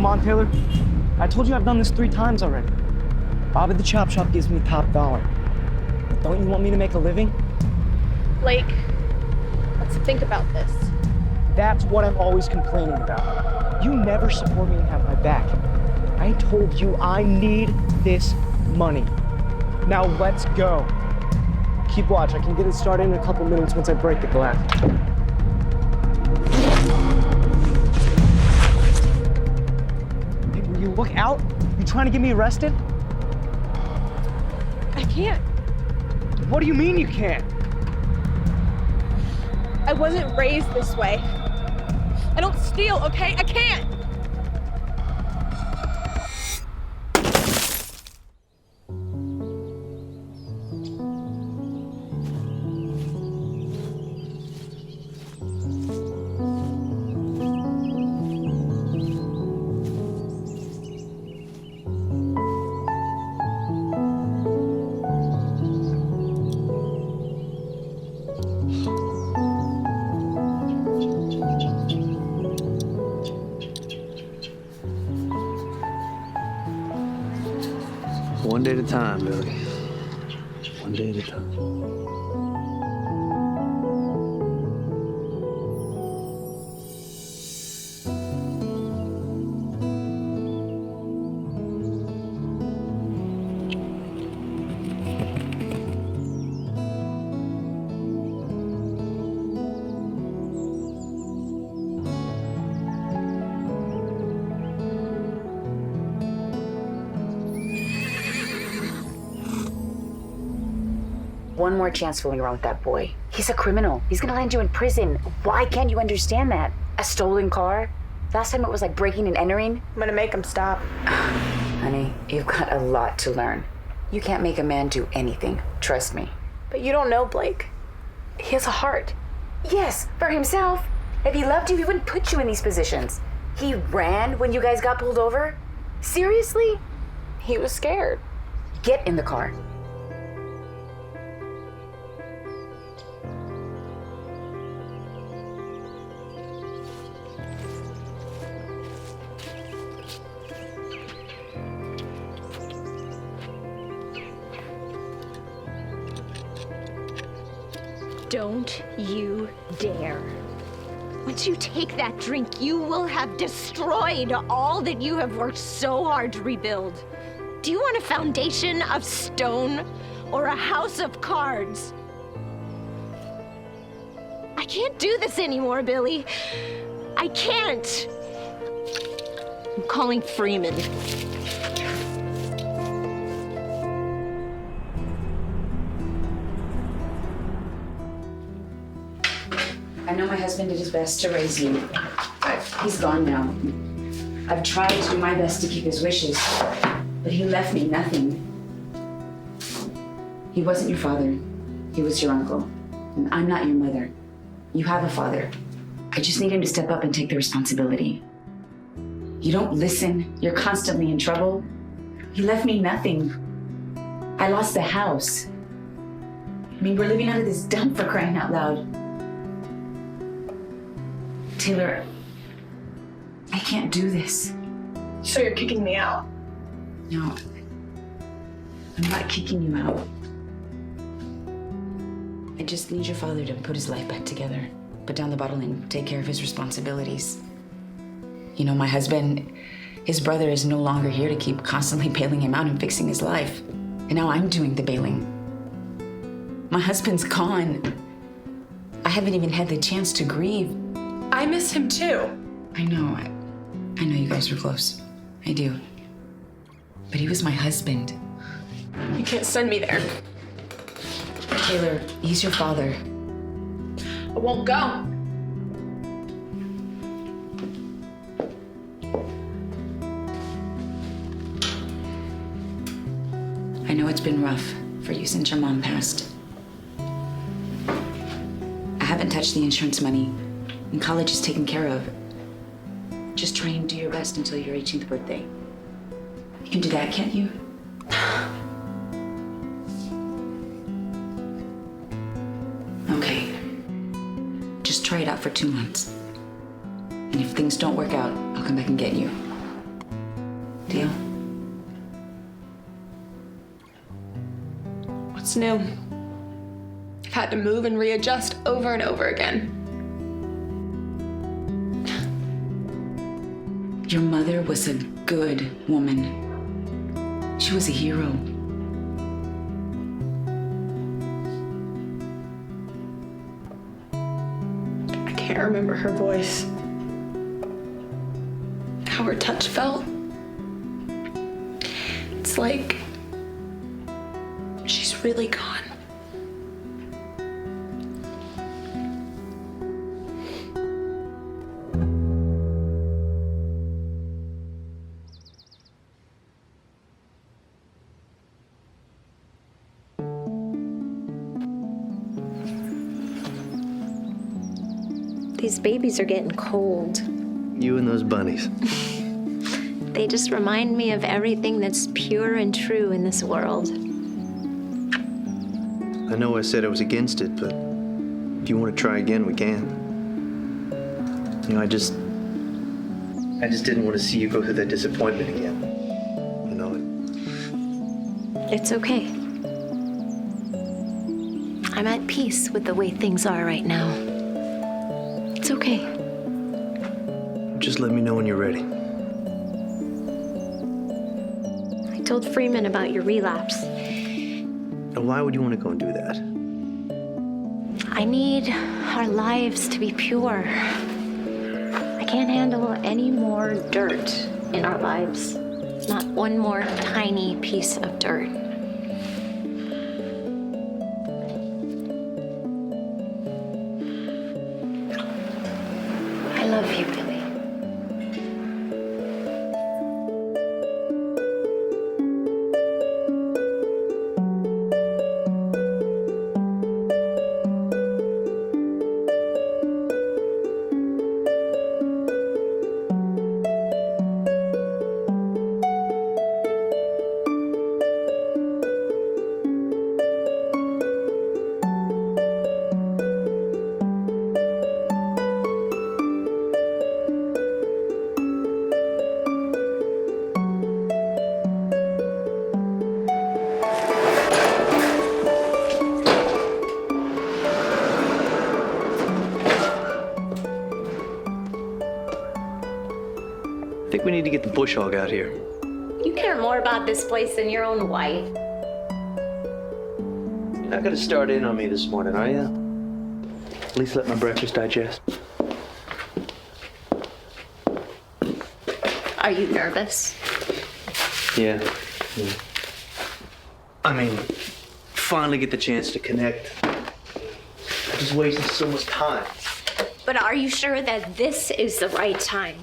Come on, Taylor. I told you I've done this 3 times already. Bob at the chop shop gives me top dollar. But don't you want me to make a living? Blake, let's think about this. That's what I'm always complaining about. You never support me and have my back. I told you I need this money. Now let's go. Keep watch. I can get it started in a couple minutes once I break the glass. Hey, will you look out? You trying to get me arrested? I can't. What do you mean you can't? I wasn't raised this way. I don't steal, okay? I can't. One day at a time, Billy. One day at a time. One more chance fooling around with that boy. He's a criminal. He's gonna land you in prison. Why can't you understand that? A stolen car? Last time it was like breaking and entering. I'm gonna make him stop. Honey, you've got a lot to learn. You can't make a man do anything. Trust me. But you don't know Blake. He has a heart. Yes, for himself. If he loved you, he wouldn't put you in these positions. He ran when you guys got pulled over? Seriously? He was scared. Get in the car. Don't you dare. Once you take that drink, you will have destroyed all that you have worked so hard to rebuild. Do you want a foundation of stone or a house of cards? I can't do this anymore, Billy. I can't. I'm calling Freeman. I know my husband did his best to raise you, but he's gone now. I've tried to do my best to keep his wishes, but he left me nothing. He wasn't your father. He was your uncle. And I'm not your mother. You have a father. I just need him to step up and take the responsibility. You don't listen. You're constantly in trouble. He left me nothing. I lost the house. I mean, we're living out of this dump for crying out loud. Taylor, I can't do this. So you're kicking me out? No, I'm not kicking you out. I just need your father to put his life back together, put down the bottle and take care of his responsibilities. You know, my husband, his brother is no longer here to keep constantly bailing him out and fixing his life. And now I'm doing the bailing. My husband's gone. I haven't even had the chance to grieve. I miss him too. I know you guys were close. I do. But he was my husband. You can't send me there. Taylor, he's your father. I won't go. I know it's been rough for you since your mom passed. I haven't touched the insurance money, and college is taken care of. Just try and do your best until your 18th birthday. You can do that, can't you? Okay. Just try it out for 2 months. And if things don't work out, I'll come back and get you. Deal? What's new? I've had to move and readjust over and over again. Your mother was a good woman. She was a hero. I can't remember her voice. How her touch felt. It's like she's really gone. These babies are getting cold. You and those bunnies. They just remind me of everything that's pure and true in this world. I know I said I was against it, but if you want to try again, we can. You know, I just didn't want to see you go through that disappointment again. You know it. It's okay. I'm at peace with the way things are right now. It's okay. Just let me know when you're ready. I told Freeman about your relapse. Now, why would you want to go and do that? I need our lives to be pure. I can't handle any more dirt in our lives. Not one more tiny piece of dirt. I love you, Billy. I think we need to get the bush hog out here. You care more about this place than your own wife. You're not gonna start in on me this morning, are you? At least let my breakfast digest. Are you nervous? Yeah. I mean, finally get the chance to connect. I just wasted so much time. But are you sure that this is the right time?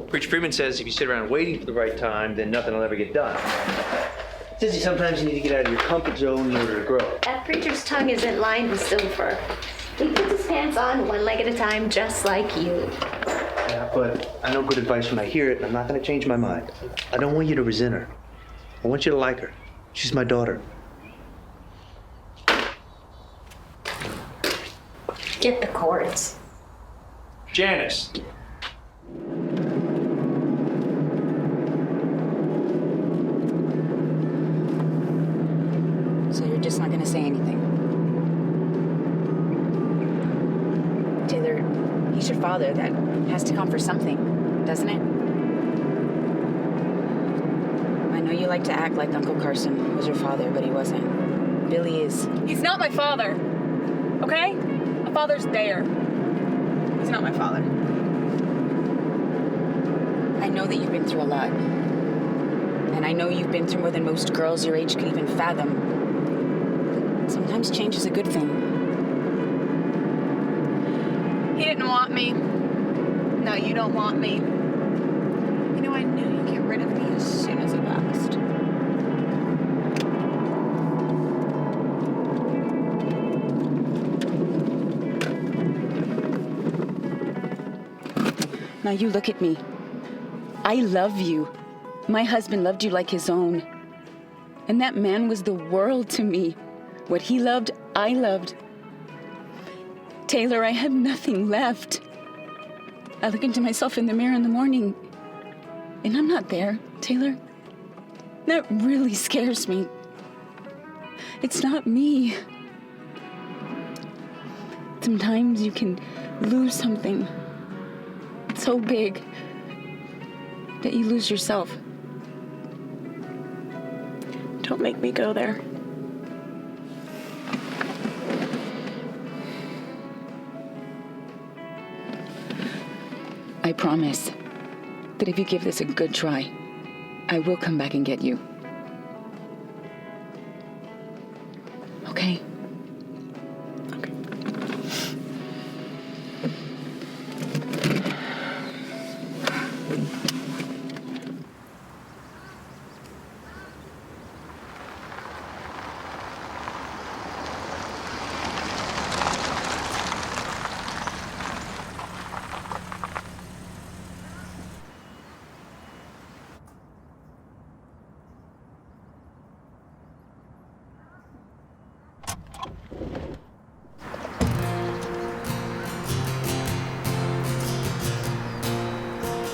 Preacher Freeman says if you sit around waiting for the right time, then nothing will ever get done. Says sometimes you need to get out of your comfort zone in order to grow. That preacher's tongue isn't lined with silver. He puts his pants on one leg at a time, just like you. Yeah, but I know good advice when I hear it, and I'm not going to change my mind. I don't want you to resent her. I want you to like her. She's my daughter. Get the cords. Janice. So you're just not gonna say anything? Taylor, he's your father. That has to count for something, doesn't it? I know you like to act like Uncle Carson was your father, but he wasn't. Billy is. He's not my father, okay? My father's there. He's not my father. I know that you've been through a lot. And I know you've been through more than most girls your age could even fathom. Sometimes change is a good thing. He didn't want me. No, you don't want me. You know, I knew you'd get rid of me as soon as it passed. Now you look at me. I love you. My husband loved you like his own. And that man was the world to me. What he loved, I loved. Taylor, I have nothing left. I look into myself in the mirror in the morning, and I'm not there, Taylor. That really scares me. It's not me. Sometimes you can lose something so big that you lose yourself. Don't make me go there. I promise that if you give this a good try, I will come back and get you. Okay? Okay.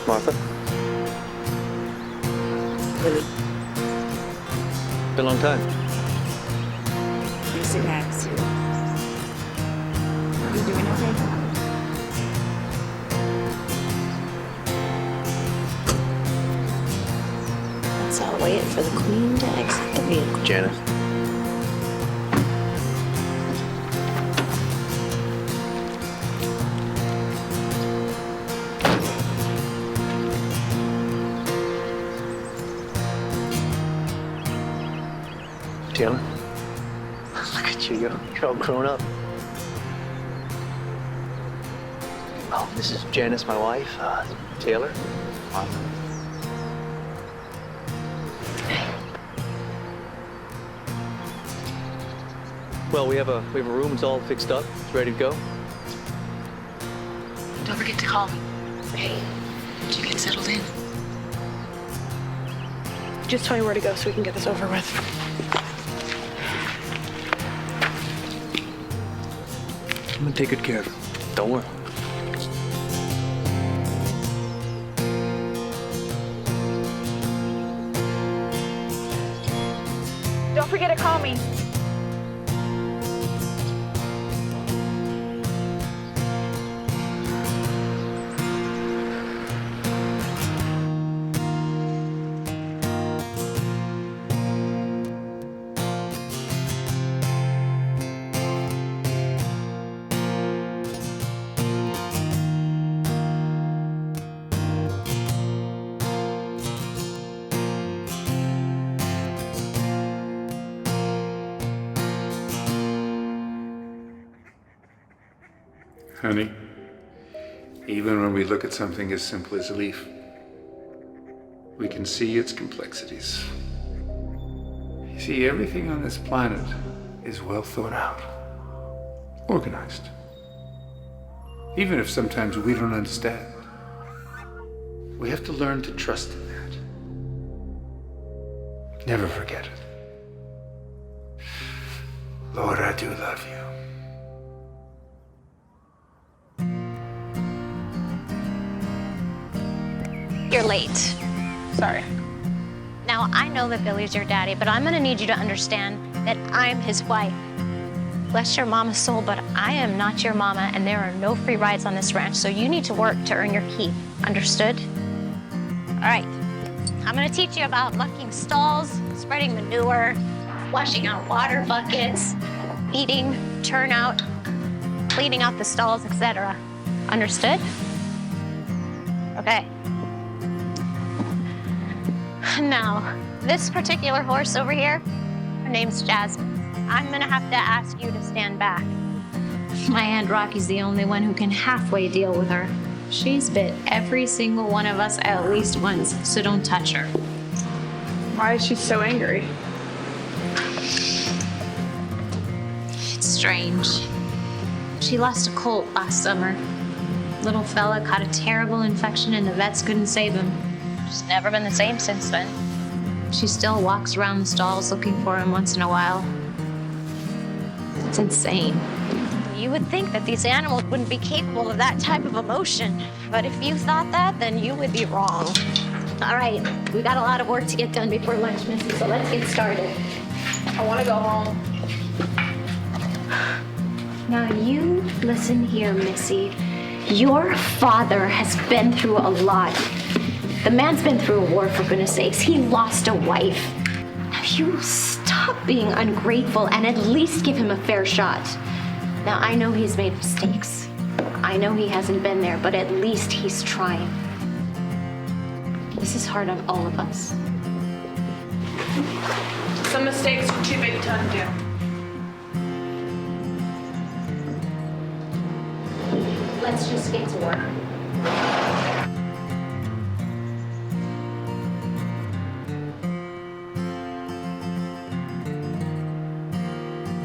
Martha? Lily, Been a long time. yes, it has. You doing okay? Let's all wait for the queen to exit the vehicle. Janet. Taylor? Look at you, you're all grown up. Oh, this is Janice, my wife. Taylor. Martha. Well, we have a room. It's all fixed up. It's ready to go. Don't forget to call me. Hey, did you get settled in? Just tell me where to go so we can get this over with. I'm gonna take good care of her. Don't worry. Don't forget to call me. Honey, even when we look at something as simple as a leaf, we can see its complexities. You see, everything on this planet is well thought out, organized. Even if sometimes we don't understand, we have to learn to trust in that. Never forget it. Lord, I do love you. You're late. Sorry. Now, I know that Billy's your daddy, but I'm gonna need you to understand that I'm his wife. Bless your mama's soul, but I am not your mama, and there are no free rides on this ranch, so you need to work to earn your keep. Understood? All right. I'm gonna teach you about mucking stalls, spreading manure, washing out water buckets, feeding, turnout, cleaning out the stalls, etc. Understood? Okay. Now, this particular horse over here, her name's Jasmine. I'm gonna have to ask you to stand back. My Aunt Rocky's the only one who can halfway deal with her. She's bit every single one of us at least once, so don't touch her. Why is she so angry? It's strange. She lost a colt last summer. Little fella caught a terrible infection and the vets couldn't save him. She's never been the same since then. She still walks around the stalls looking for him once in a while. It's insane. You would think that these animals wouldn't be capable of that type of emotion. But if you thought that, then you would be wrong. All right, we got a lot of work to get done before lunch, Missy, so let's get started. I want to go home. Now you listen here, Missy. Your father has been through a lot. The man's been through a war, for goodness sakes. He lost a wife. Now you stop being ungrateful and at least give him a fair shot. Now I know he's made mistakes. I know he hasn't been there, but at least he's trying. This is hard on all of us. Some mistakes are too big to undo. Let's just get to work.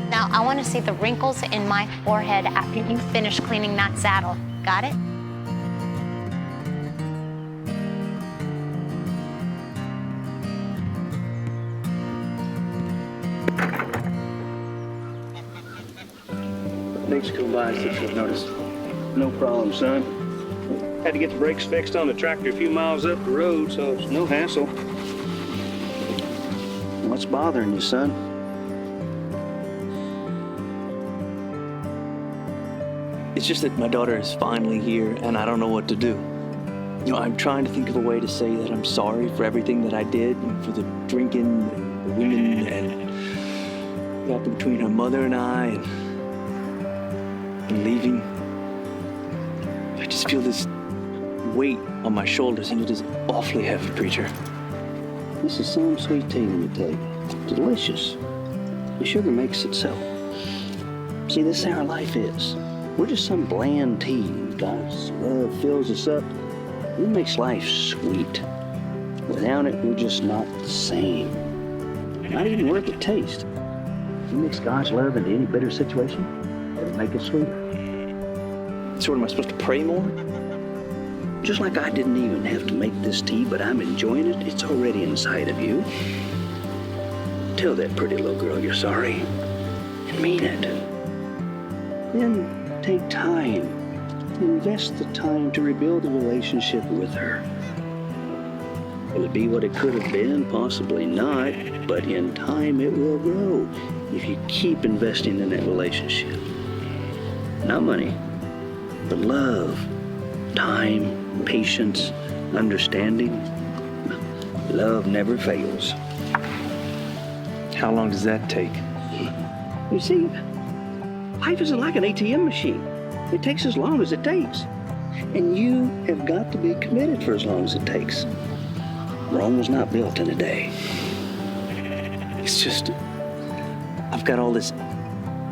Now, I want to see the wrinkles in my forehead after you finish cleaning that saddle. Got it? Thanks for coming by, since you've noticed. No problem, son. Had to get the brakes fixed on the tractor a few miles up the road, so it's no hassle. What's bothering you, son? It's just that my daughter is finally here, and I don't know what to do. You know, I'm trying to think of a way to say that I'm sorry for everything that I did, and for the drinking and the women and what happened between her mother and I, and leaving. I just feel this weight on my shoulders, and it is awfully heavy, preacher. This is some sweet tea, let me tell you. Delicious. The sugar makes it so. See, this is how our life is. We're just some bland tea. God's love fills us up. It makes life sweet. Without it, we're just not the same. Not even worth the taste. You mix God's love into any bitter situation, it'll make it sweeter. So what, am I supposed to pray more? Just like I didn't even have to make this tea, but I'm enjoying it. It's already inside of you. Tell that pretty little girl you're sorry and mean it. Then take time. Invest the time to rebuild a relationship with her. Will it be what it could have been? Possibly not, but in time it will grow if you keep investing in that relationship. Not money, but love, time, patience, understanding. Love never fails. How long does that take? You see, life isn't like an ATM machine. It takes as long as it takes. And you have got to be committed for as long as it takes. Rome was not built in a day. It's just, I've got all this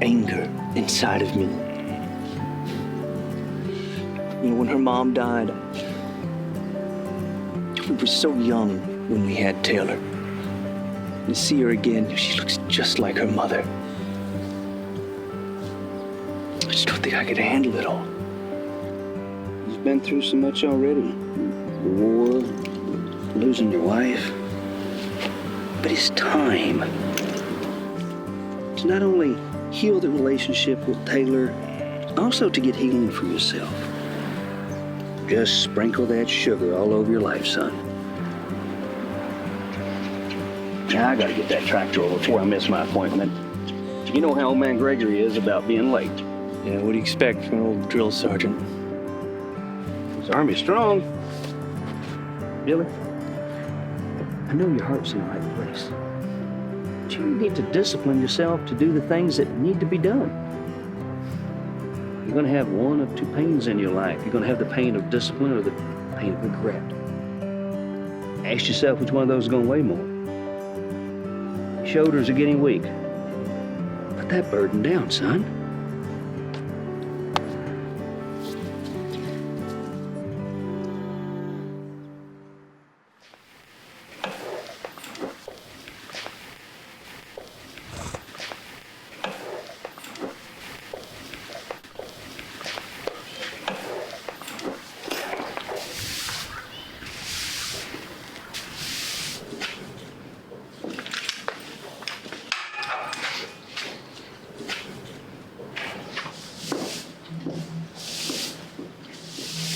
anger inside of me. You know, when her mom died, we were so young when we had Taylor. To see her again, she looks just like her mother. I just don't think I could handle it all. You've been through so much already. The war, losing your wife. But it's time to not only heal the relationship with Taylor, also to get healing for yourself. Just sprinkle that sugar all over your life, son. Now, I gotta get that tractor over before I miss my appointment. You know how old man Gregory is about being late. Yeah, what do you expect from an old drill sergeant? His army's strong. Billy, I know your heart's in the right place. But you need to discipline yourself to do the things that need to be done. You're gonna have one of two pains in your life. You're gonna have the pain of discipline or the pain of regret. Ask yourself which one of those is gonna weigh more. Your shoulders are getting weak. Put that burden down, son.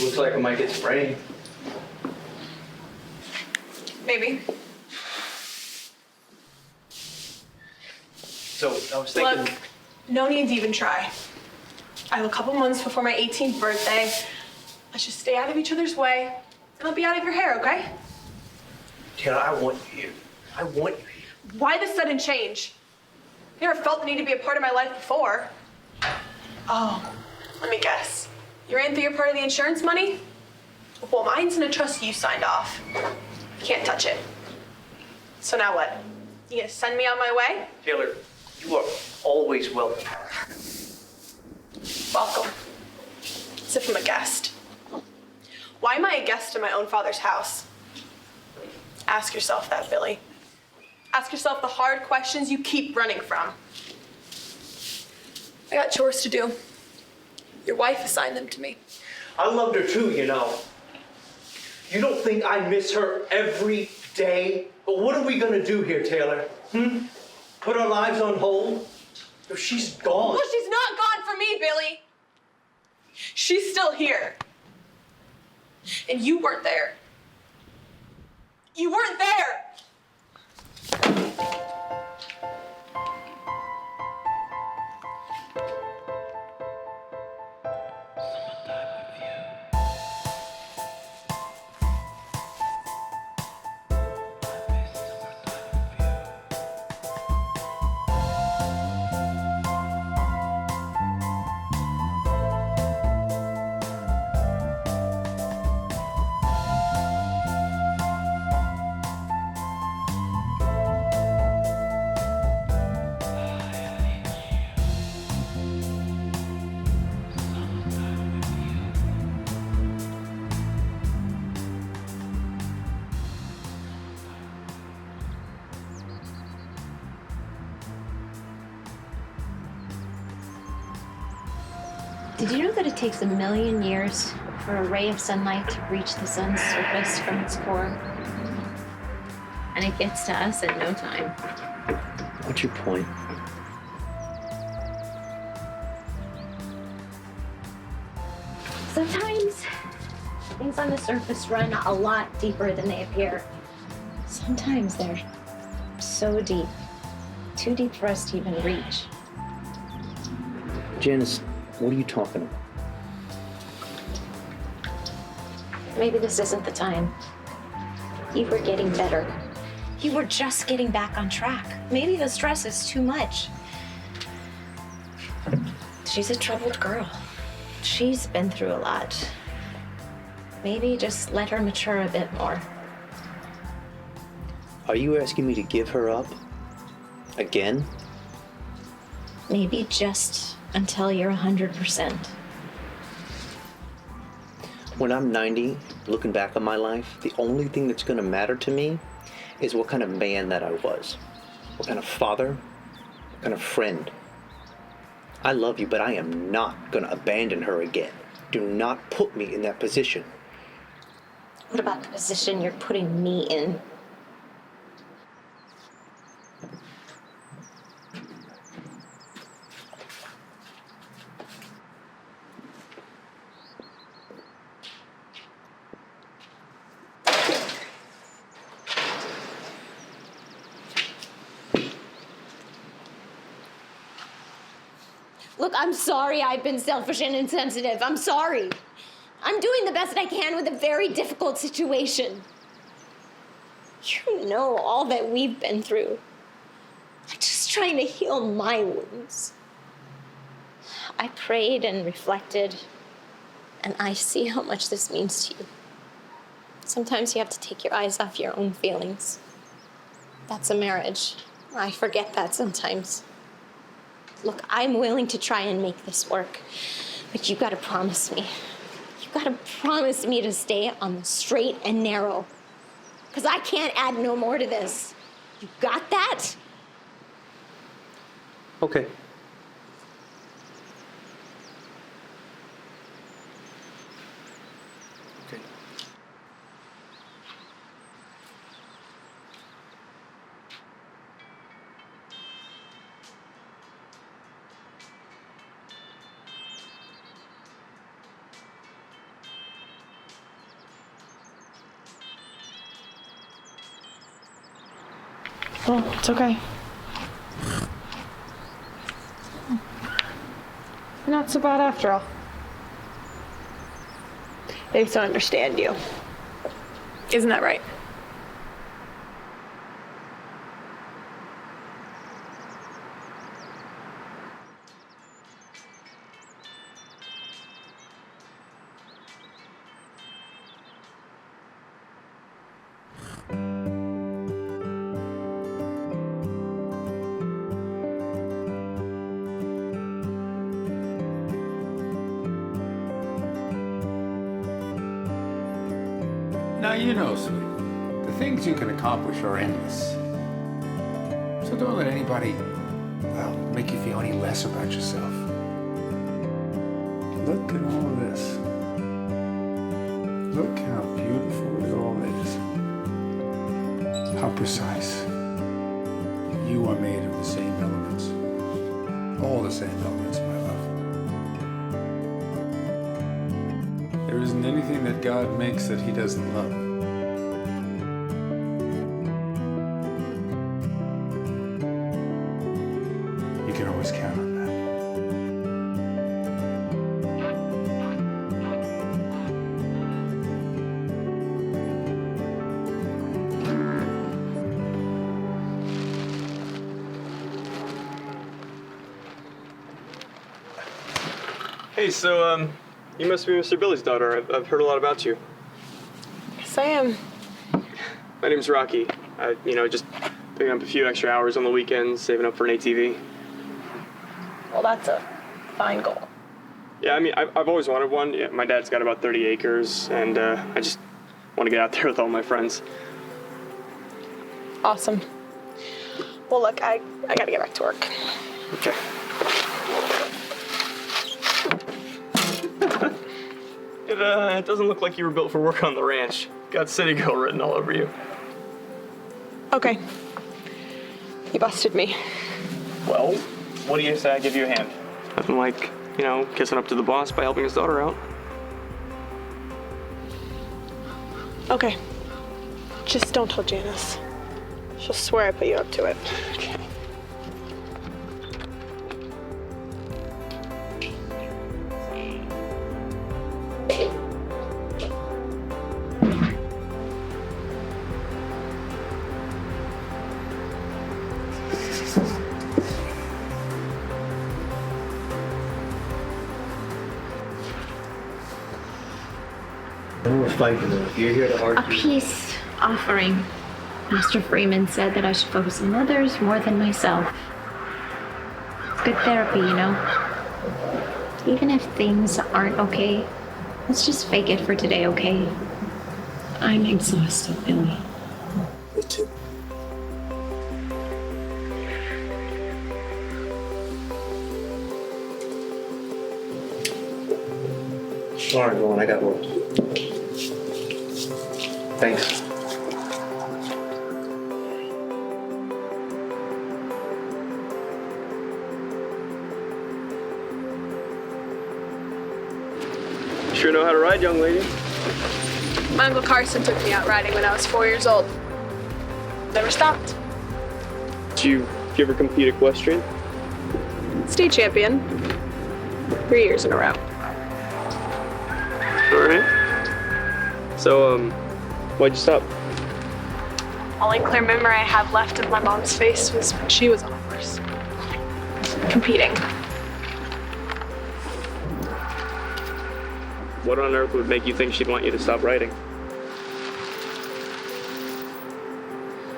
Looks like I might get sprayed. Maybe. So I was thinking. Look, no need to even try. I have a couple months before my 18th birthday. Let's just stay out of each other's way, and I'll be out of your hair, okay? Taylor, I want you here. I want you here. Why the sudden change? You never felt the need to be a part of my life before. Oh, let me guess. You ran through your part of the insurance money? Well, mine's in a trust you signed off. You can't touch it. So now what? You gonna send me on my way? Taylor, you are always welcome. Welcome. As if I'm a guest. Why am I a guest in my own father's house? Ask yourself that, Billy. Ask yourself the hard questions you keep running from. I got chores to do. Your wife assigned them to me. I loved her too, you know. You don't think I miss her every day? But what are we gonna do here, Taylor? Put our lives on hold? No, she's gone. Well, she's not gone for me, Billy. She's still here. And you weren't there. You weren't there! Did you know that it takes 1,000,000 years for a ray of sunlight to reach the sun's surface from its core? And it gets to us in no time. What's your point? Sometimes things on the surface run a lot deeper than they appear. Sometimes they're so deep, too deep for us to even reach. Janice, what are you talking about? Maybe this isn't the time. You were getting better. You were just getting back on track. Maybe the stress is too much. She's a troubled girl. She's been through a lot. Maybe just let her mature a bit more. Are you asking me to give her up? Again? Maybe just until you're 100%. When I'm 90, looking back on my life, the only thing that's going to matter to me is what kind of man that I was. What kind of father, what kind of friend. I love you, but I am not going to abandon her again. Do not put me in that position. What about the position you're putting me in? Look, I'm sorry I've been selfish and insensitive. I'm sorry. I'm doing the best I can with a very difficult situation. You know all that we've been through. I'm just trying to heal my wounds. I prayed and reflected, and I see how much this means to you. Sometimes you have to take your eyes off your own feelings. That's a marriage. I forget that sometimes. Look, I'm willing to try and make this work, but you gotta promise me. You gotta promise me to stay on the straight and narrow, because I can't add no more to this. You got that? Okay. Okay. Oh, it's okay. Not so bad after all. They just don't understand you. Isn't that right? Now, you know, sweet, the things you can accomplish are endless. So don't let anybody, well, make you feel any less about yourself. Look at all of this. Look how beautiful it all is. How precise. You are made of the same elements. All the same elements, my love. There isn't anything that God makes that he doesn't love. You can always count on that. Hey, so, you must be Mr. Billy's daughter. I've heard a lot about you. Yes, I am. My name's Rocky. Just picking up a few extra hours on the weekends, saving up for an ATV. Well, that's a fine goal. Yeah, I mean, I've always wanted one. Yeah, my dad's got about 30 acres, and I just want to get out there with all my friends. Awesome. Well, look, I gotta get back to work. Okay. It doesn't look like you were built for work on the ranch. Got City Girl written all over you. Okay. You busted me. Well, what do you say I give you a hand? Nothing like, kissing up to the boss by helping his daughter out. Okay. Just don't tell Janice. She'll swear I put you up to it. Okay. We're fighting. You're here to A argue. peace offering. Master Freeman said that I should focus on others more than myself. It's good therapy, you know? Even if things aren't okay, let's just fake it for today, okay? I'm exhausted, Billy. Me too. All right, Lauren, I got work. Thanks. Sure know how to ride, young lady. My Uncle Carson took me out riding when I was 4 years old. Never stopped. Did you ever compete equestrian? State champion. 3 years in a row. All right. So, why'd you stop? Only clear memory I have left of my mom's face was when she was on a horse. Competing. What on earth would make you think she'd want you to stop riding?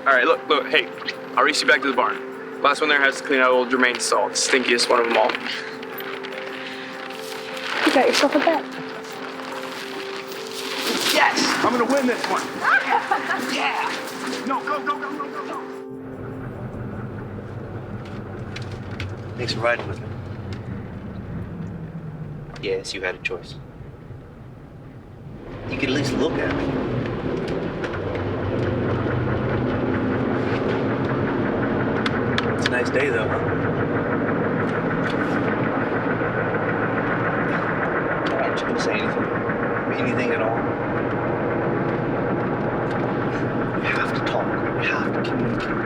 All right, look, hey, I'll race you back to the barn. Last one there has to clean out old Jermaine's stall, the stinkiest one of them all. You got yourself a bet. Yes, I'm gonna win this one. Yeah. No, go. Thanks for riding with me. Yes, you had a choice. You could at least look at me. It's a nice day, though, huh? Aren't you gonna say anything? Anything at all? We have to talk. We have to communicate.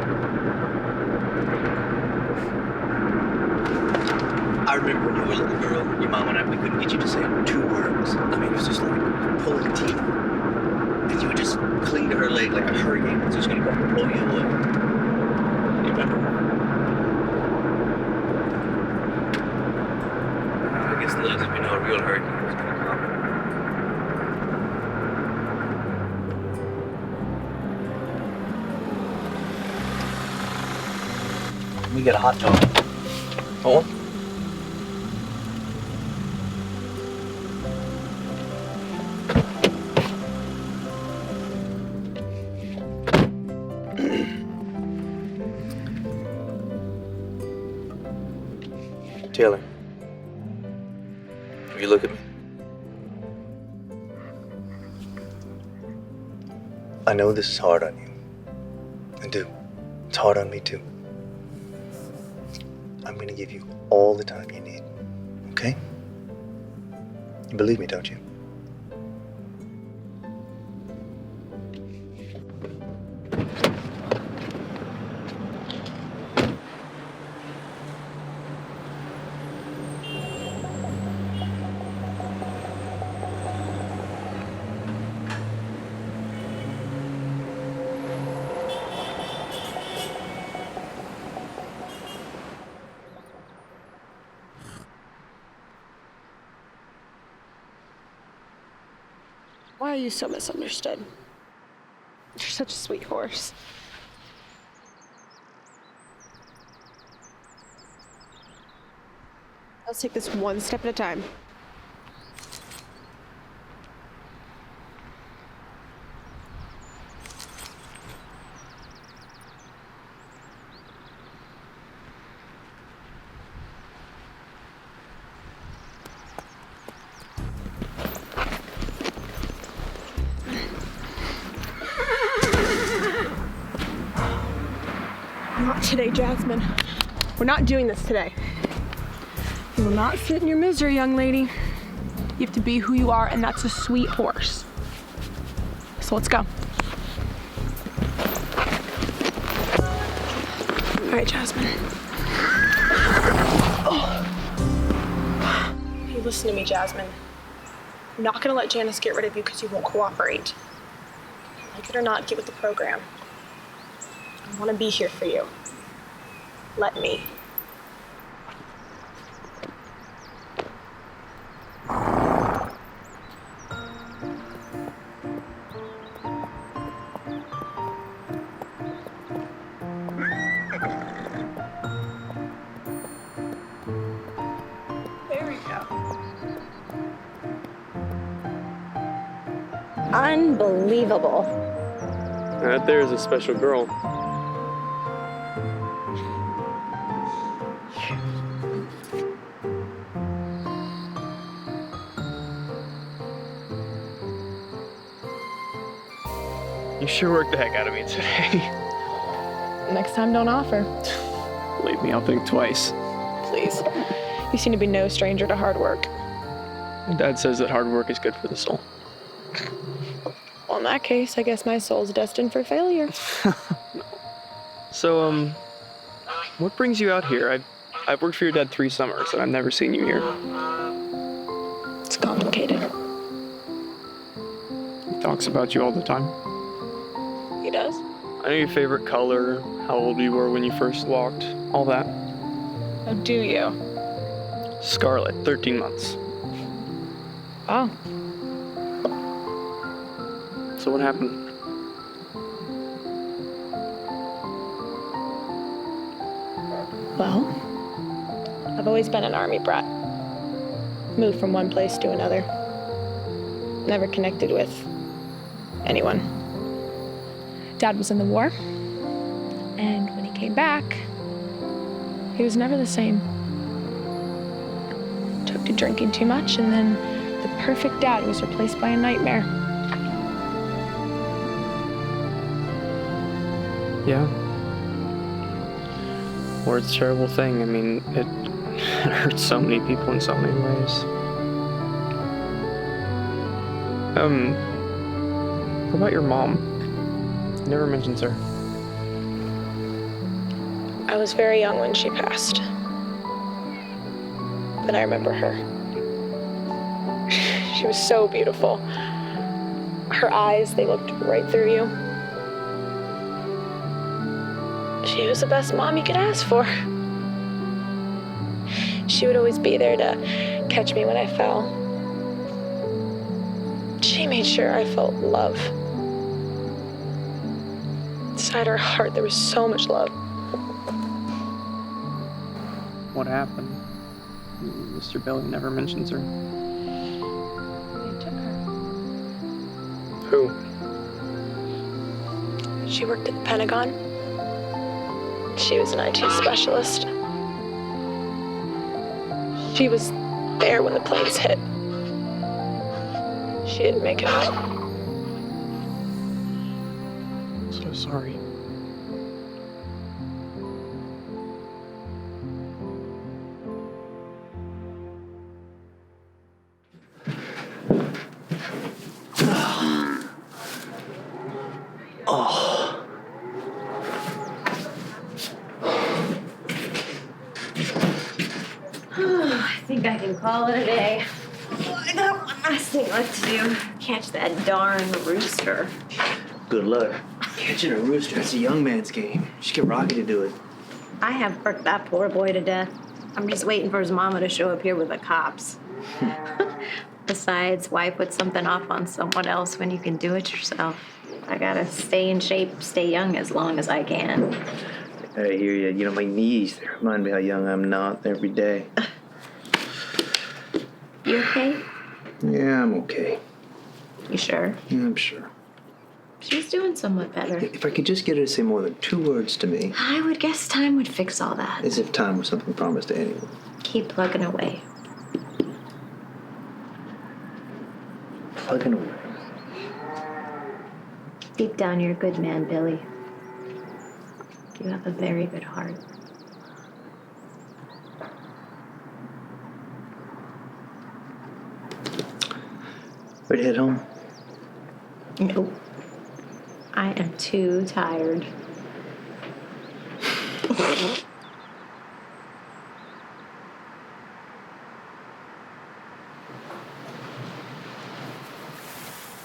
remember when you were a little girl, your mom and I, we couldn't get you to say 2 words. I mean, it was just like pulling teeth. And you would just cling to her leg like a hurricane was just gonna go blow you away. You remember? I guess the legs, if you know a real hurricane was gonna come. We got a hot dog. Oh? Taylor, will you look at me? I know this is hard on you. I do. It's hard on me too. I'm gonna give you all the time you need, okay? You believe me, don't you? Why are you so misunderstood? You're such a sweet horse. Let's take this one step at a time. Not today, Jasmine. We're not doing this today. You will not sit in your misery, young lady. You have to be who you are, and that's a sweet horse. So let's go. All right, Jasmine. Oh. Hey, listen to me, Jasmine. I'm not gonna let Janice get rid of you because you won't cooperate. Like it or not, get with the program. I want to be here for you. Let me. There we go. Unbelievable. That there is a special girl. You sure worked the heck out of me today. Next time, don't offer. Believe me, I'll think twice. Please. You seem to be no stranger to hard work. My dad says that hard work is good for the soul. Well, in that case, I guess my soul's destined for failure. So, what brings you out here? I've worked for your dad 3 summers, and I've never seen you here. It's complicated. He talks about you all the time. He does? I know your favorite color, how old you were when you first walked, all that. Oh, do you? Scarlet, 13 months. Oh. So what happened? Well, I've always been an army brat. Moved from one place to another. Never connected with anyone. Dad was in the war, and when he came back, he was never the same. Took to drinking too much, and then the perfect dad was replaced by a nightmare. Yeah. War's a terrible thing. I mean, it hurts so many people in so many ways. What about your mom? Never mentions her. I was very young when she passed. than I remember her. She was so beautiful. Her eyes, they looked right through you. She was the best mom you could ask for. She would always be there to catch me when I fell. She made sure I felt love. Inside her heart, there was so much love. What happened? Mr. Billy never mentions her. They took her. Who? She worked at the Pentagon. She was an IT specialist. She was there when the planes hit. She didn't make it out. So sorry. I think I can call it a day. I got one last thing left to do. Catch that darn rooster. Good luck. Catching a rooster, it's a young man's game. Just get Rocky to do it. I have worked that poor boy to death. I'm just waiting for his mama to show up here with the cops. Besides, why put something off on someone else when you can do it yourself? I gotta stay in shape, stay young as long as I can. I hear you. You know, my knees, they remind me how young I'm not every day. You okay? Yeah, I'm okay. You sure? Yeah, I'm sure. She's doing somewhat better. If I could just get her to say more than 2 words to me. I would guess time would fix all that. As if time was something promised to anyone. Keep plugging away. Plugging away. Deep down, you're a good man, Billy. You have a very good heart. Ready to head home? Nope. I am too tired.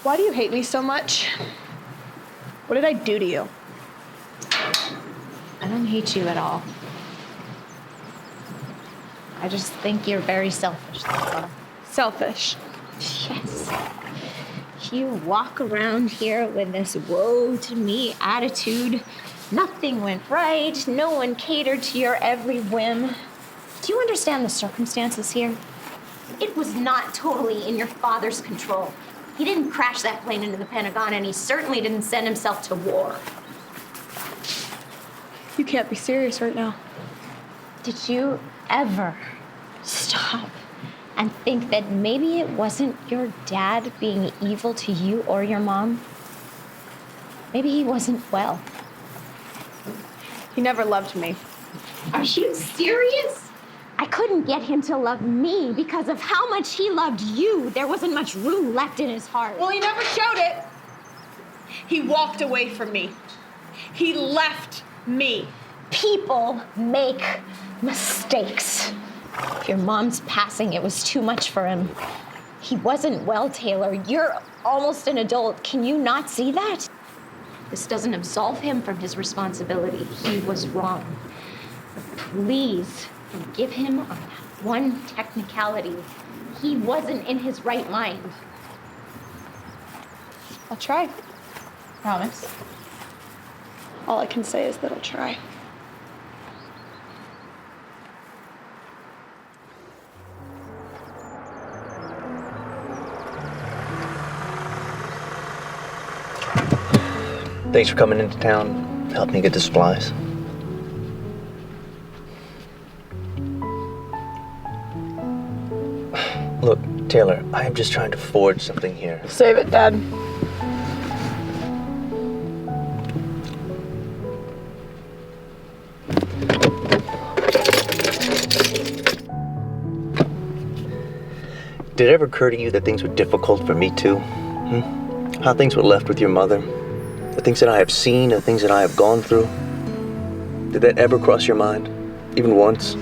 Why do you hate me so much? What did I do to you? I don't hate you at all. I just think you're very selfish, that's all. Selfish. Yes. You walk around here with this woe to me attitude. Nothing went right. No one catered to your every whim. Do you understand the circumstances here? It was not totally in your father's control. He didn't crash that plane into the Pentagon, and he certainly didn't send himself to war. You can't be serious right now. Did you ever stop and think that maybe it wasn't your dad being evil to you or your mom? Maybe he wasn't well. He never loved me. Are you serious? I couldn't get him to love me because of how much he loved you. There wasn't much room left in his heart. Well, he never showed it. He walked away from me. He left me. People make mistakes. Your mom's passing, it was too much for him. He wasn't well, Taylor. You're almost an adult. Can you not see that? This doesn't absolve him from his responsibility. He was wrong. But please forgive him on that one technicality. He wasn't in his right mind. I'll try. Promise? All I can say is that I'll try. Thanks for coming into town, helping me get the supplies. Look, Taylor, I am just trying to forge something here. Save it, Dad. Did it ever occur to you that things were difficult for me too? How things were left with your mother? The things that I have seen, the things that I have gone through? Did that ever cross your mind? Even once?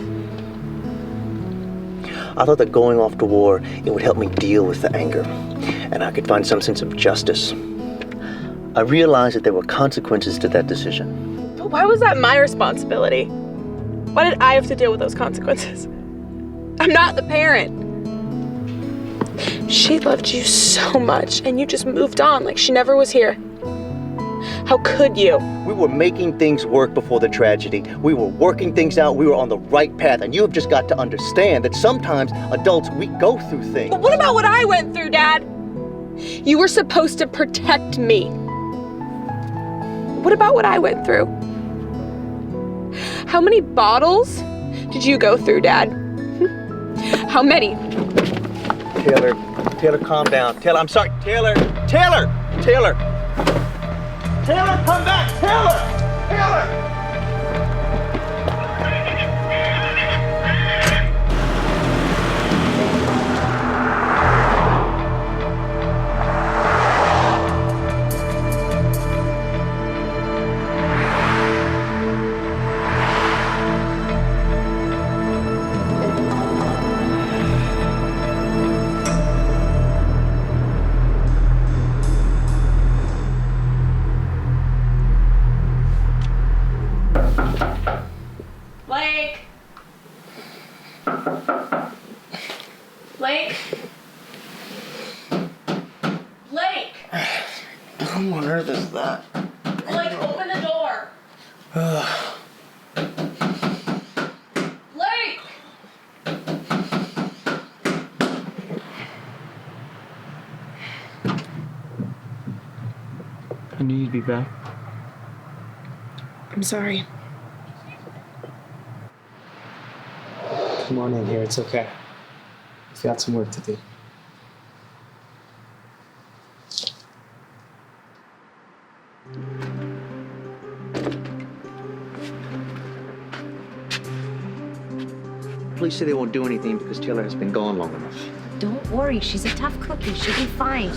I thought that going off to war, it would help me deal with the anger, and I could find some sense of justice. I realized that there were consequences to that decision. But why was that my responsibility? Why did I have to deal with those consequences? I'm not the parent. She loved you so much, and you just moved on like she never was here. How could you? We were making things work before the tragedy. We were working things out. We were on the right path, and you have just got to understand that sometimes adults, we go through things. But what about what I went through, Dad? You were supposed to protect me. What about what I went through? How many bottles did you go through, Dad? How many? Taylor, calm down. Taylor, I'm sorry. Taylor, come back. Taylor. Blake? Who on earth is that? Blake, open the door. Blake! I knew you'd be back. I'm sorry. Come on in here, it's okay. We've got some work to do. Police say they won't do anything because Taylor has been gone long enough. Don't worry, she's a tough cookie. She'll be fine.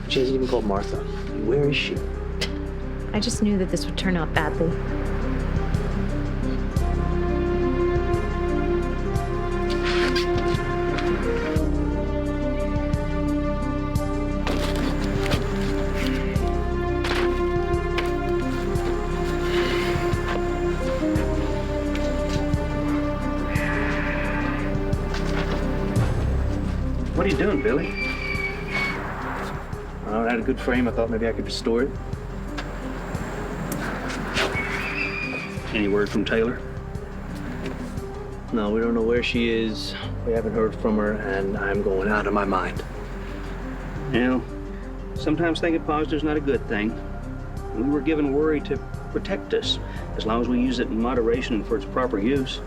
She hasn't even called Martha. Where is she? I just knew that this would turn out badly. What are you doing, Billy? I had a good frame. I thought maybe I could restore it. Any word from Taylor? No, we don't know where she is. We haven't heard from her, and I'm going out of my mind. You know, sometimes thinking positive is not a good thing. We were given worry to protect us, as long as we use it in moderation and for its proper use.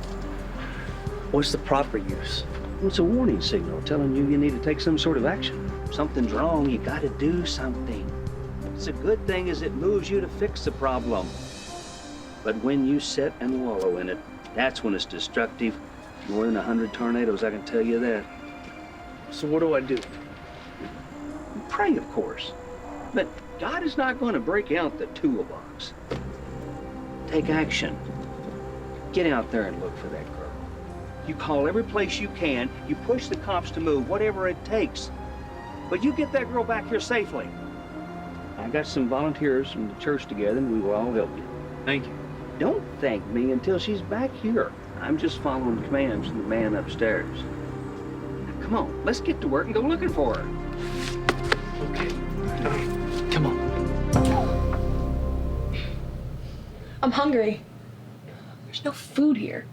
What's the proper use? Well, it's a warning signal telling you you need to take some sort of action. Something's wrong, you gotta do something. It's a good thing as it moves you to fix the problem. But when you sit and wallow in it, that's when it's destructive. More than 100 tornadoes, I can tell you that. So what do I do? Pray, of course. But God is not going to break out the toolbox. Take action. Get out there and look for that girl. You call every place you can. You push the cops to move, whatever it takes. But you get that girl back here safely. I got some volunteers from the church together, and we will all help you. Thank you. Don't thank me until she's back here. I'm just following commands from the man upstairs. Now, come on, let's get to work and go looking for her. Okay. Come on. I'm hungry. There's no food here.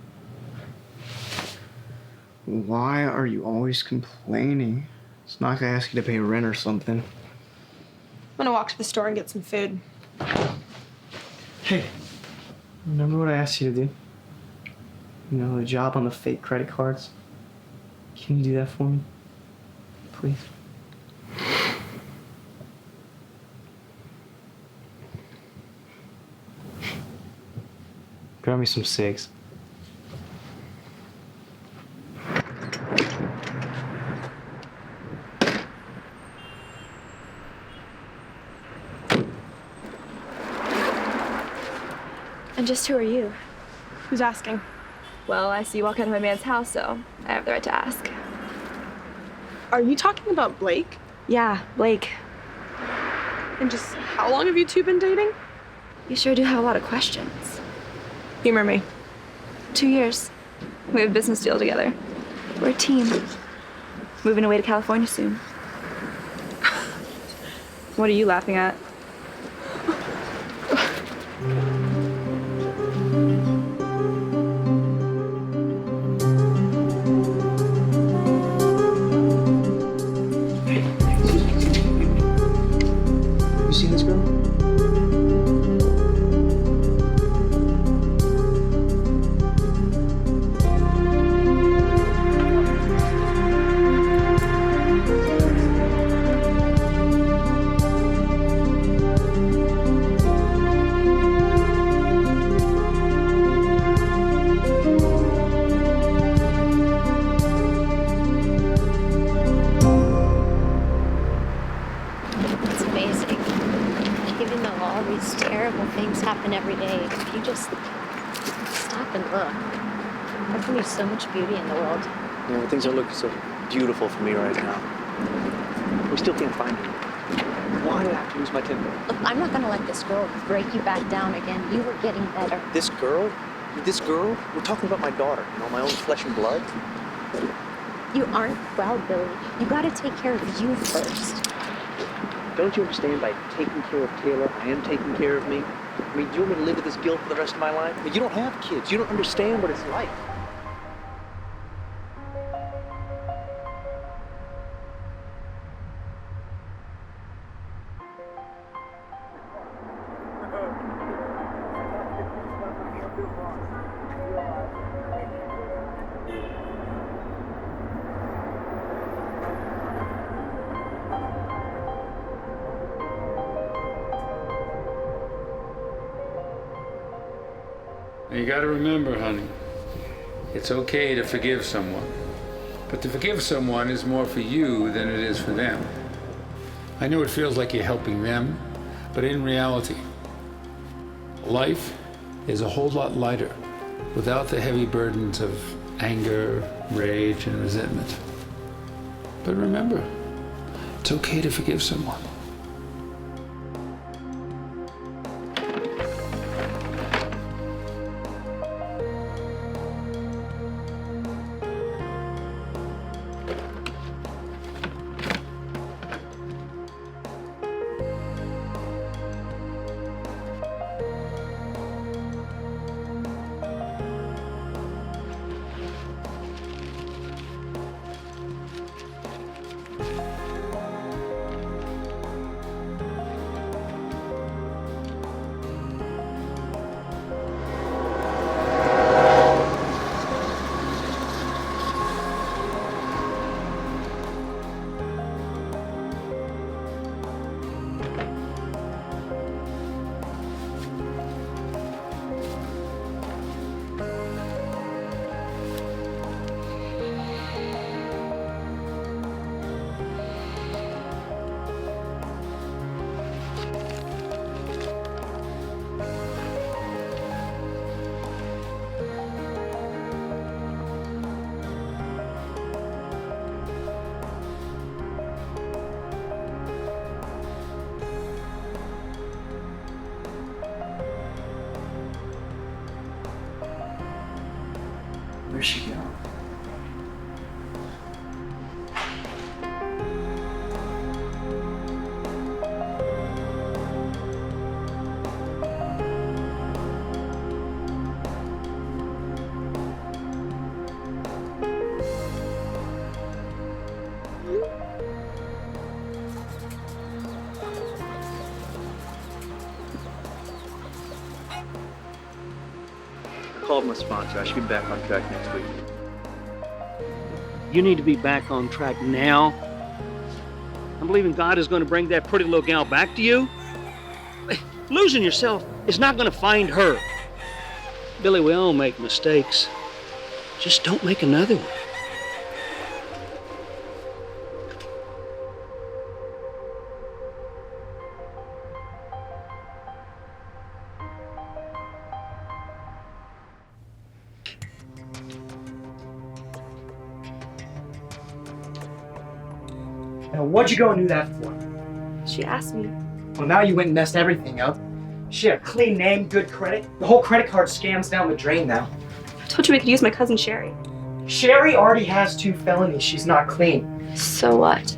Why are you always complaining? It's not gonna ask you to pay rent or something. I'm gonna walk to the store and get some food. Hey, remember what I asked you to do? You know, the job on the fake credit cards? Can you do that for me? Please? Grab me some cigs. And just who are you? Who's asking? Well, I see you walk out of my man's house, so I have the right to ask. Are you talking about Blake? Yeah, Blake. And just how long have you two been dating? You sure do have a lot of questions. Humor me. 2 years. We have a business deal together. We're a team. Moving away to California soon. What are you laughing at? You seen this girl? It's amazing. Even though all these terrible things happen every day, if you just stop and look, there can be so much beauty in the world. You know, things are looking so beautiful for me right now. We still can't find her. Why did I have to lose my temper? Look, I'm not gonna let this girl break you back down again. You were getting better. This girl? This girl? We're talking about my daughter, you know, my own flesh and blood. You aren't well, Billy. You gotta take care of you first. Don't you understand? By taking care of Taylor, I am taking care of me. I mean, do you want me to live with this guilt for the rest of my life? I mean, you don't have kids. You don't understand what it's like. You gotta remember, honey, it's okay to forgive someone. But to forgive someone is more for you than it is for them. I know it feels like you're helping them, but in reality, life is a whole lot lighter without the heavy burdens of anger, rage, and resentment. But remember, it's okay to forgive someone. Where's she going? I called my sponsor. I should be back on track next week. You need to be back on track now. I'm believing God is going to bring that pretty little gal back to you. Losing yourself is not going to find her. Billy, we all make mistakes. Just don't make another one. Now, what'd you go and do that for? She asked me. Well, now you went and messed everything up. She had a clean name, good credit. The whole credit card scam's down the drain now. I told you we could use my cousin Sherry. Sherry already has 2 felonies. She's not clean. So what?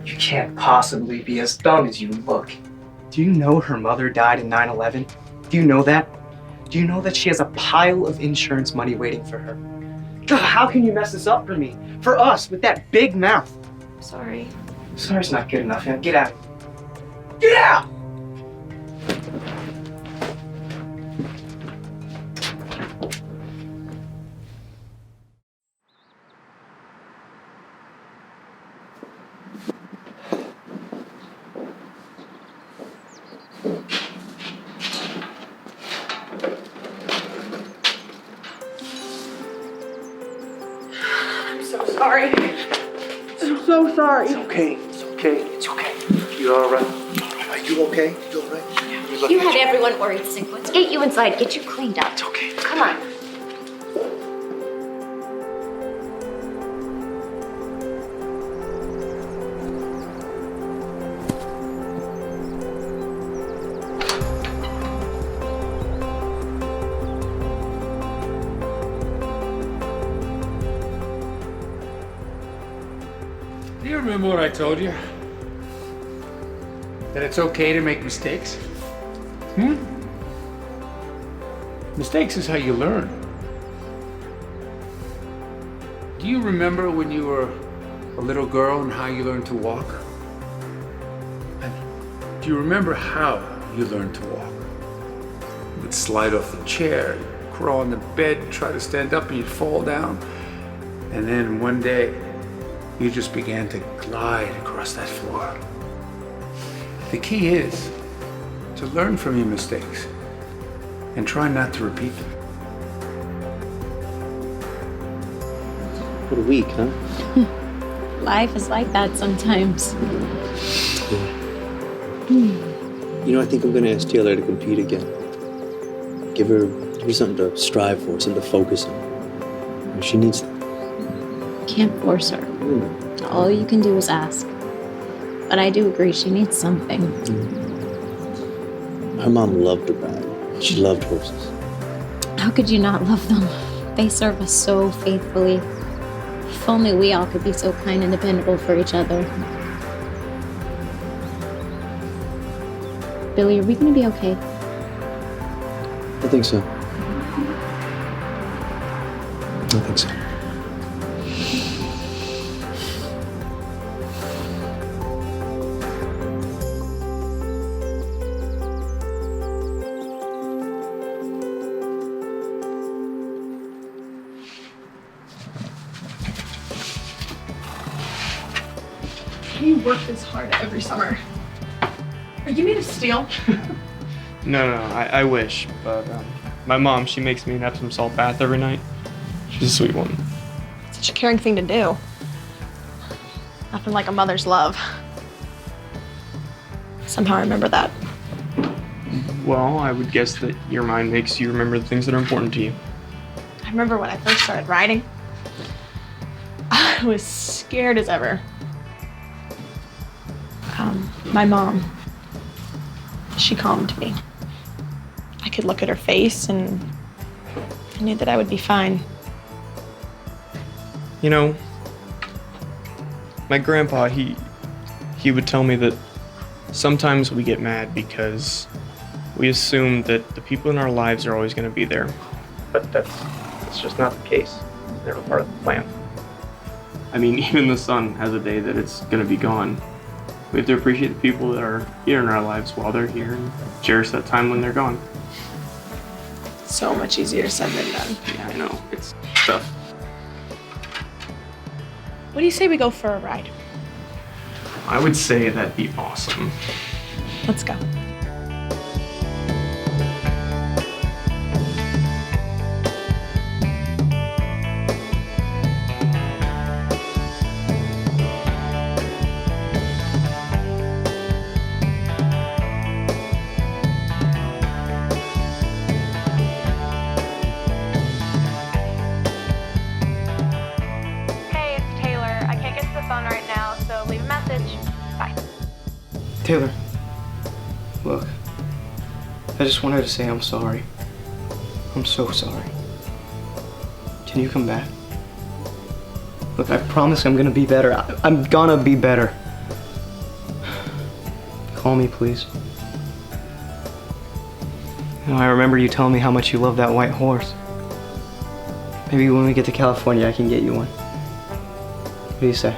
You can't possibly be as dumb as you look. Do you know her mother died in 9/11? Do you know that? Do you know that she has a pile of insurance money waiting for her? God, how can you mess this up for me? For us, with that big mouth. Sorry. Sorry's not good enough. Now get out. Get out! I'm so sorry. I'm so sorry. It's okay. It's okay. It's okay. You all right? Are you okay? You all right? You had everyone worried, Sick. Let's get you inside, get you cleaned up. It's okay. Come on. Do you remember what I told you? That it's okay to make mistakes? Mistakes is how you learn. Do you remember when you were a little girl and how you learned to walk? And do you remember how you learned to walk? You would slide off the chair, crawl on the bed, try to stand up, and you'd fall down. And then one day, you just began to glide across that floor. The key is to learn from your mistakes and try not to repeat them. What a week, huh? Life is like that sometimes. You know, I think I'm gonna ask Taylor to compete again. Give her something to strive for, something to focus on. She needs that. Can't force her. All you can do is ask. But I do agree, she needs something. Her mom loved to ride. She loved horses. How could you not love them? They serve us so faithfully. If only we all could be so kind and dependable for each other. Billy, are we gonna be okay? I think so. I think so. You work this hard every summer. Are you made of steel? No, I wish, but my mom, she makes me an Epsom salt bath every night. She's a sweet woman. Such a caring thing to do. Nothing like a mother's love. Somehow I remember that. Well, I would guess that your mind makes you remember the things that are important to you. I remember when I first started riding. I was scared as ever. My mom, she calmed me. I could look at her face and I knew that I would be fine. You know, my grandpa, he would tell me that sometimes we get mad because we assume that the people in our lives are always going to be there. But that's just not the case. They're a part of the plan. I mean, even the sun has a day that it's going to be gone. We have to appreciate the people that are here in our lives while they're here and cherish that time when they're gone. So much easier said than done. Yeah, I know. It's tough. What do you say we go for a ride? I would say that'd be awesome. Let's go. Hey, it's Taylor. I can't get to the phone right now, so Look, I just wanted to say I'm sorry. I'm so sorry. Can you come back? Look, I promise I'm gonna be better. I'm gonna be better. Call me, please. You know, I remember you telling me how much you love that white horse. Maybe when we get to California, I can get you one. What do you say?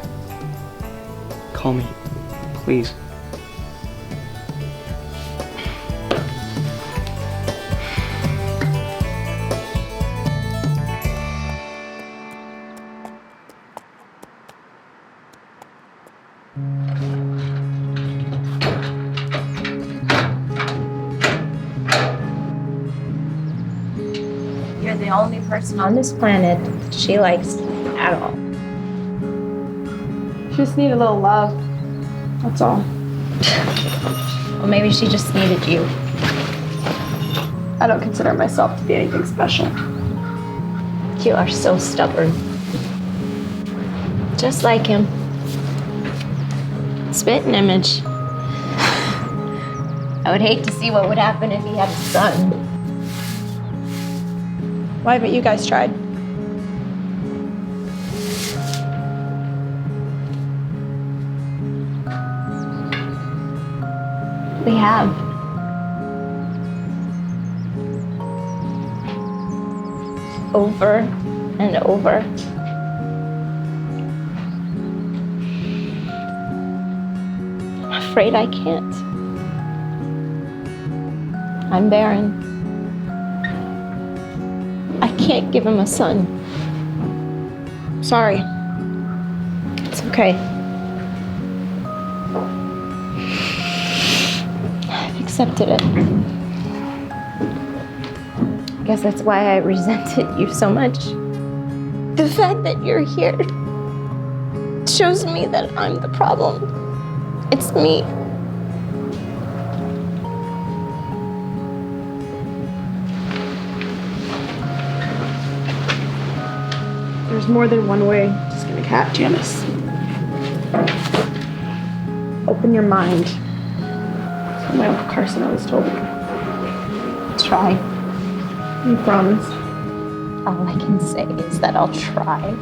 Call me, please. You're the only person on this planet she likes at all. Just need a little love. That's all. Well, maybe she just needed you. I don't consider myself to be anything special. You are so stubborn. Just like him. Spitting image. I would hate to see what would happen if he had a son. Why haven't you guys tried? We have. Over and over. I'm afraid I can't. I'm barren. I can't give him a son. Sorry. It's okay. I've accepted it. I guess that's why I resented you so much. The fact that you're here shows me that I'm the problem. It's me. There's more than one way to skin a cat, Janice. Open your mind. That's what my Uncle Carson always told me. Try. You promise? All I can say is that I'll try.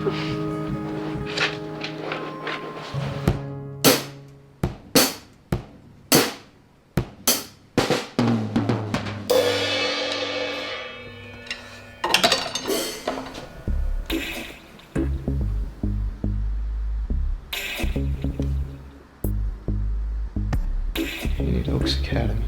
Oaks Academy.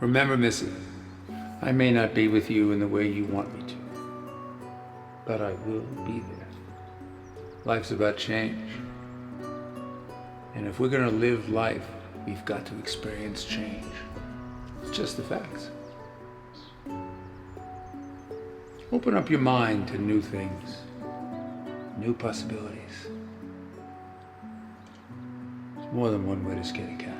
Remember, Missy, I may not be with you in the way you want me to, but I will be there. Life's about change. And if we're gonna live life, we've got to experience change. It's just the facts. Open up your mind to new things, new possibilities. There's more than one way to skin a cat.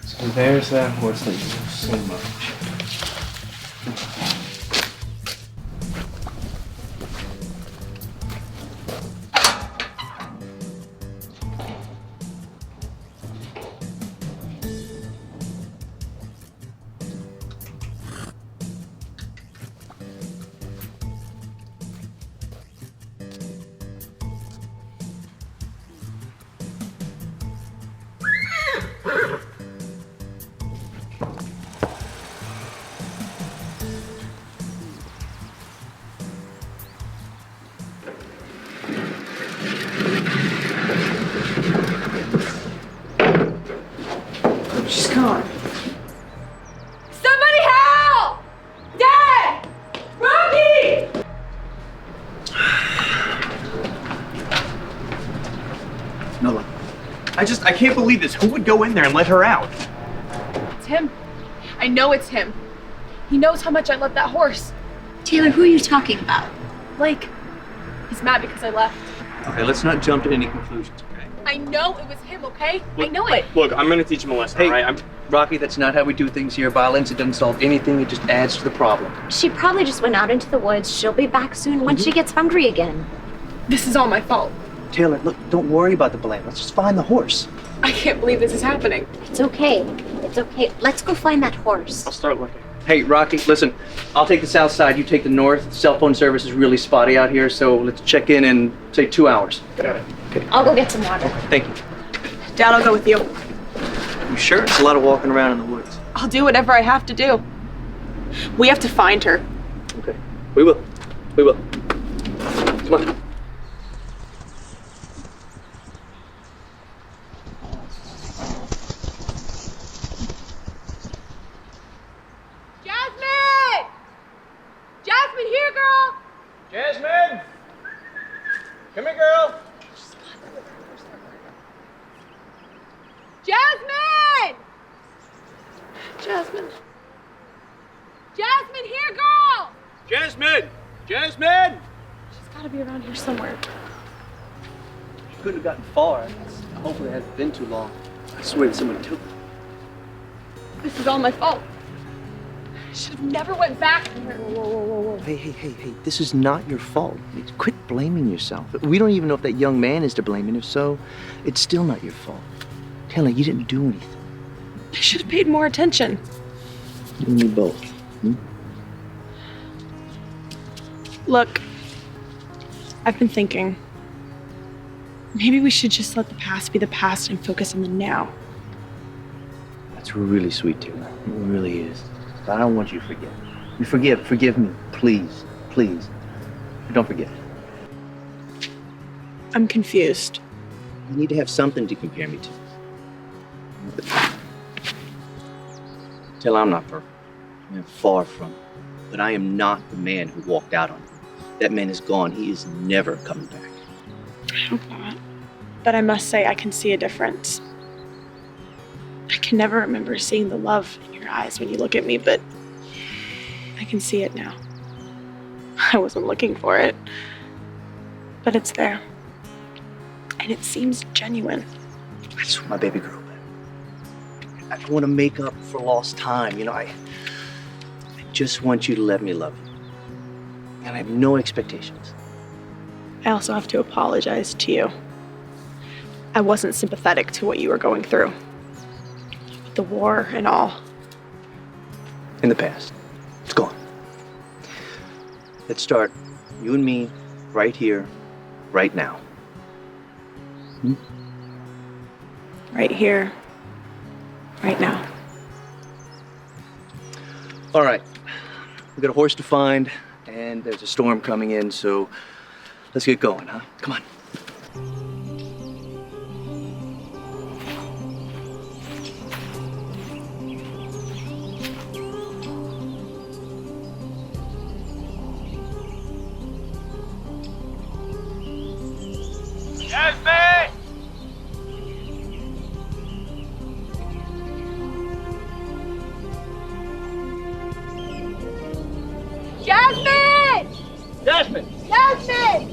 So there's that horse that you love so much. I can't believe this. Who would go in there and let her out? It's him. I know it's him. He knows how much I love that horse. Taylor, who are you talking about? Blake. He's mad because I left. Okay, let's not jump to any conclusions, okay? I know it was him, okay? I know it. Look, I'm gonna teach him a lesson, Hey, all right? Rocky, that's not how we do things here. Violence, it doesn't solve anything. It just adds to the problem. She probably just went out into the woods. She'll be back soon when she gets hungry again. This is all my fault. Taylor, look, don't worry about the blame. Let's just find the horse. I can't believe this is happening. It's okay. It's okay. Let's go find that horse. I'll start looking. Hey, Rocky, listen. I'll take the south side. You take the north. Cell phone service is really spotty out here, so let's check in say 2 hours. Got it. Okay. I'll go get some water. Thank you. Dad, I'll go with you. You sure? It's a lot of walking around in the woods. I'll do whatever I have to do. We have to find her. Okay. We will. We will. Come on. Jasmine! Jasmine, here, girl! Jasmine! Come here, girl! Jasmine! Jasmine. Jasmine, here, girl! Jasmine! Jasmine! She's gotta be around here somewhere. You couldn't have gotten far. Hopefully it hasn't been too long. I swear that someone took her. This is all my fault. I should have never went back here. Hey, this is not your fault. Quit blaming yourself. We don't even know if that young man is to blame, and if so, it's still not your fault. Taylor, you didn't do anything. I should have paid more attention. You and me both. Look, I've been thinking. Maybe we should just let the past be the past and focus on the now. That's really sweet, Taylor. It really is. But I don't want you to forget. You forgive me, please, please. Don't forget. I'm confused. You need to have something to compare me to. Taylor, I'm not perfect. I'm far from it. But I am not the man who walked out on you. That man is gone. He is never coming back. I hope not. But I must say I can see a difference. I can never remember seeing the love in your eyes when you look at me, but I can see it now. I wasn't looking for it, but it's there. And it seems genuine. That's my baby girl. I want to make up for lost time. I just want you to let me love you. And I have no expectations. I also have to apologize to you. I wasn't sympathetic to what you were going through. The war and all. In the past. It's gone. Let's start, you and me, right here, right now. Right here, right now. All right. We've got a horse to find, and there's a storm coming in, so let's get going, huh? Come on. Jasmine! Jasmine! Jasmine! Jasmine!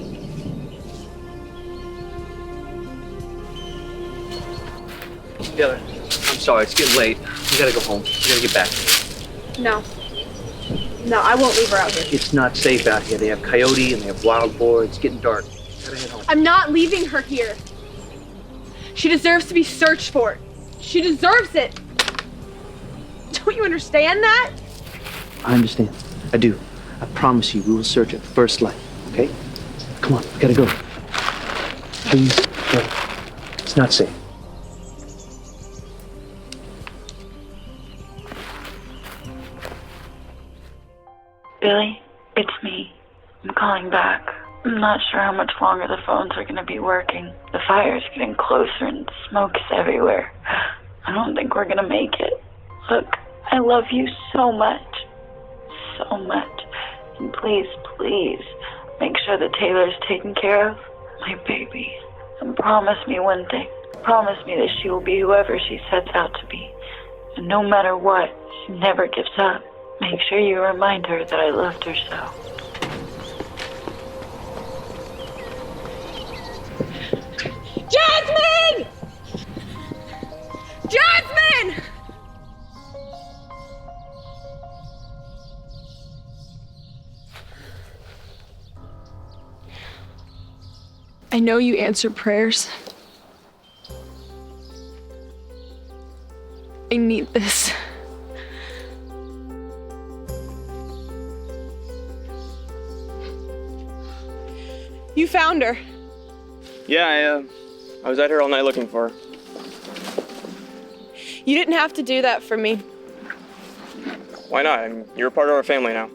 Taylor, I'm sorry, it's getting late. We gotta go home. We gotta get back. No. No, I won't leave her out here. It's not safe out here. They have coyote and they have wild boar. It's getting dark. Gotta head home. I'm not leaving her here. She deserves to be searched for. She deserves it. Don't you understand that? I understand. I do. I promise you, we will search at first light, okay? Come on, we gotta go. Please, go. It's not safe. Billy, it's me. I'm calling back. I'm not sure how much longer the phones are going to be working. The fire's getting closer and smoke's everywhere. I don't think we're going to make it. Look, I love you so much. So much. And please, please, make sure that Taylor's taken care of. My baby. And promise me one thing. promised me that she will be whoever she sets out to be. And no matter what, she never gives up. Make sure you remind her that I loved her so. Jasmine! Jasmine! I know you answer prayers. I need this. You found her. Yeah, I was out here all night looking for her. You didn't have to do that for me. Why not? I mean, you're a part of our family now.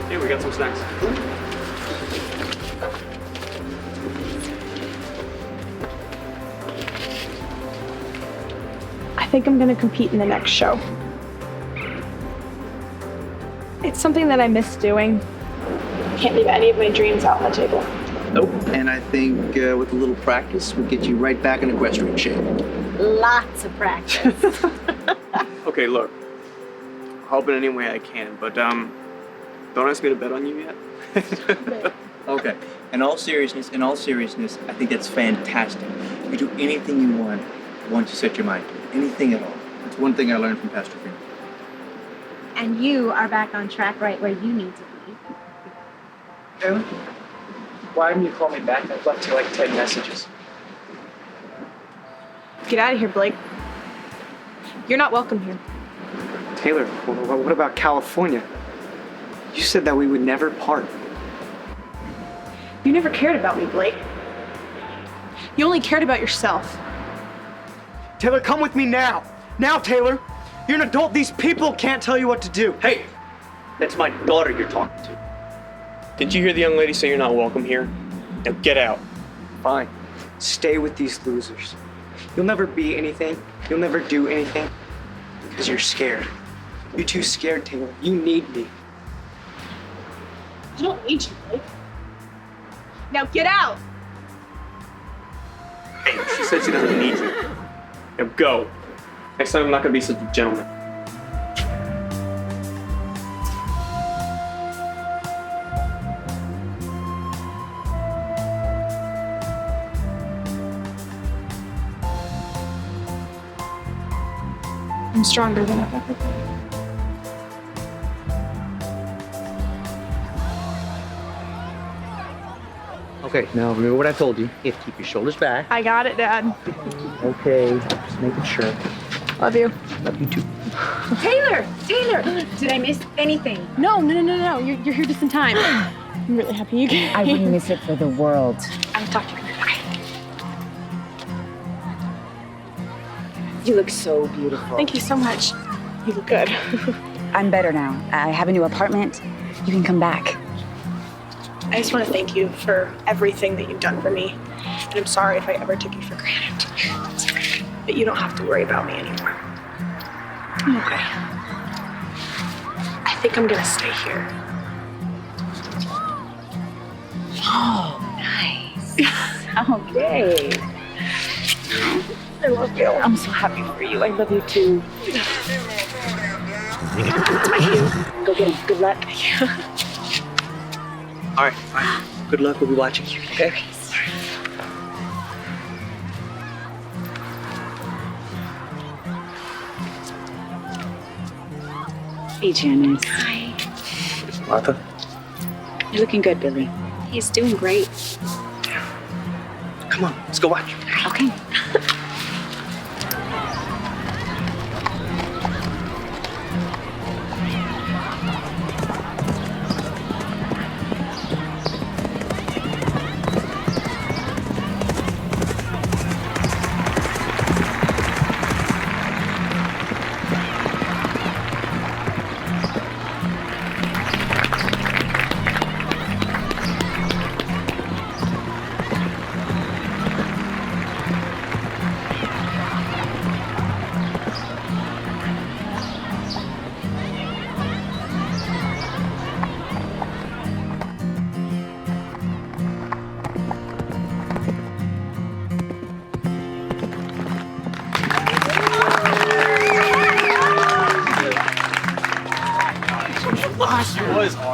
Hey, we got some snacks. I think I'm gonna compete in the next show. It's something that I miss doing. Can't leave any of my dreams out on the table. Nope. And I think with a little practice, we'll get you right back in equestrian shape. Lots of practice. Okay, look. I'll help in any way I can, but don't ask me to bet on you yet. Okay. In all seriousness, I think that's fantastic. You do anything you want once you set your mind to it. Anything at all. That's one thing I learned from Pastor Freeman. And you are back on track right where you need to be. Taylor, why didn't you call me back? I've left you like 10 messages. Get out of here, Blake. You're not welcome here. Taylor, what about California? You said that we would never part. You never cared about me, Blake. You only cared about yourself. Taylor, come with me now. Now, Taylor. You're an adult. These people can't tell you what to do. Hey, that's my daughter you're talking to. Did you hear the young lady say you're not welcome here? Now get out. Fine. Stay with these losers. You'll never be anything. You'll never do anything because you're scared. You're too scared, Taylor. You need me. I don't need you, Blake. Now get out! Hey, she said she doesn't need you. Now go. Next time I'm not gonna be such a gentleman. I'm stronger than I've ever been. Okay, now remember what I told you. You have to keep your shoulders back. I got it, Dad. Okay, just making sure. Love you. Love you too. Taylor! Did I miss anything? No. You're here just in time. I'm really happy you came. I wouldn't miss it for the world. I'll talk to you later. Okay. You look so beautiful. Thank you so much. You look good. I'm better now. I have a new apartment. You can come back. I just want to thank you for everything that you've done for me. And I'm sorry if I ever took you for granted. But you don't have to worry about me anymore. I'm okay. I think I'm gonna stay here. Oh, nice. Okay. I love you. I'm so happy for you. I love you too. That's my cue. Go get him. Good luck. All right, fine. Good luck. We'll be watching you, okay? Hey, Janice. Hi. Martha? You're looking good, Billy. He's doing great. Come on, let's go watch. Okay.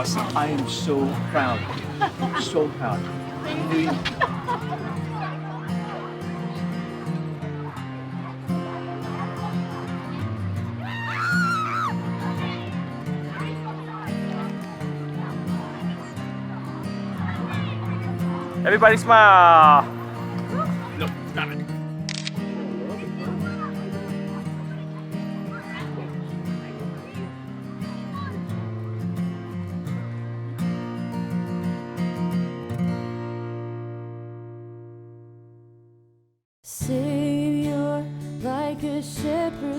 awesome. I am so proud. So proud. Everybody smile. No, stop it. Savior, like a shepherd.